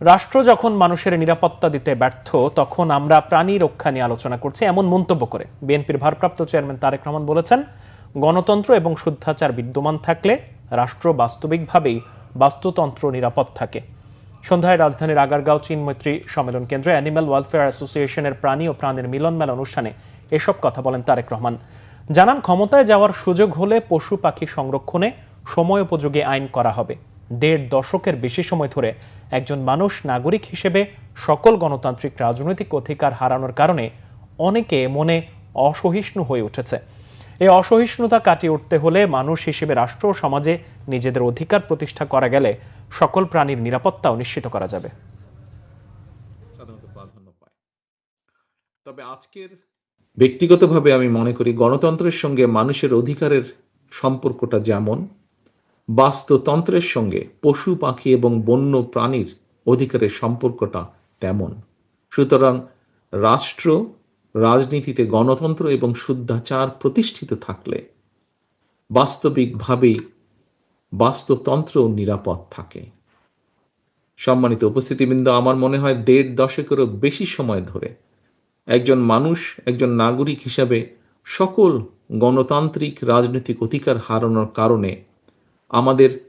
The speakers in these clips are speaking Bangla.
রাষ্ট্র যখন মানুষের নিরাপত্তা দিতে ব্যর্থ তখন আমরা প্রাণী রক্ষা নিয়ে আলোচনা করছি এমন মন্তব্য করে বিএনপির ভারপ্রাপ্ত চেয়ারম্যান তারেক রহমান বলেছেন, গণতন্ত্র এবং শুদ্ধাচার বিদ্যমান থাকলে রাষ্ট্র বাস্তবিকভাবেই বাস্তুতন্ত্র নিরাপদ থাকে। সন্ধ্যায় রাজধানীর আগারগাঁও চীন মৈত্রী সম্মেলন কেন্দ্রে অ্যানিম্যাল ওয়েলফেয়ার অ্যাসোসিয়েশনের প্রাণী ও প্রাণীর মিলন মেলা অনুষ্ঠানে এসব কথা বলেন তারেক রহমান। জানান, ক্ষমতায় যাওয়ার সুযোগ হলে পশু পাখি সংরক্ষণে সময়োপযোগী আইন করা হবে। ১.৫ দশকের বেশি সময় ধরে একজন মানুষ নাগরিক হিসেবে সকল গণতান্ত্রিক রাজনৈতিক অধিকার হারানোর কারণে অনেকে মনে অসহিষ্ণু হয়ে উঠেছে। এই অসহিষ্ণুতা কাটিয়ে উঠতে হলে মানুষ হিসেবে রাষ্ট্র ও সমাজে নিজেদের অধিকার প্রতিষ্ঠা করা গেলে সকল প্রাণীর নিরাপত্তাও নিশ্চিত করা যাবে। তবে আজকের ব্যক্তিগতভাবে আমি মনে করি গণতন্ত্রের সঙ্গে মানুষের অধিকারের সম্পর্কটা যেমন, বাস্তুতন্ত্রের সঙ্গে পশু পাখি এবং বন্য প্রাণীর অধিকারের সম্পর্কটা তেমন। সুতরাং রাষ্ট্র রাজনীতিতে গণতন্ত্র এবং শুদ্ধাচার প্রতিষ্ঠিত থাকলে বাস্তবিকভাবেই বাস্তুতন্ত্র নিরাপদ থাকে। সম্মানিত উপস্থিতিবৃন্দ, আমার মনে হয় ১.৫ দশকেরও বেশি সময় ধরে একজন মানুষ, একজন নাগরিক হিসাবে সকল গণতান্ত্রিক রাজনৈতিক অধিকার হারানোর কারণে আমাদের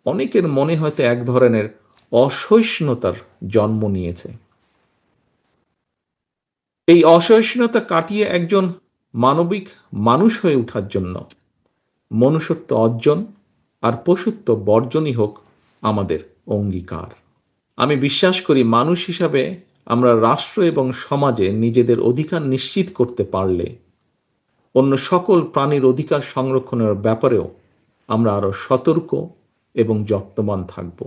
অনেকের মনে হয়তো এক ধরনের অসহিষ্ণুতার জন্ম নিয়েছে। এই অসহিষ্ণুতা কাটিয়ে একজন মানবিক মানুষ হয়ে ওঠার জন্য মনুষ্যত্ব অর্জন আর পশুত্ব বর্জনই হোক আমাদের অঙ্গীকার। আমি বিশ্বাস করি মানুষ হিসাবে আমরা রাষ্ট্র এবং সমাজে নিজেদের অধিকার নিশ্চিত করতে পারলে অন্য সকল প্রাণীর অধিকার সংরক্ষণের ব্যাপারেও আমরা আরো সতর্ক এবং যত্নবান থাকব।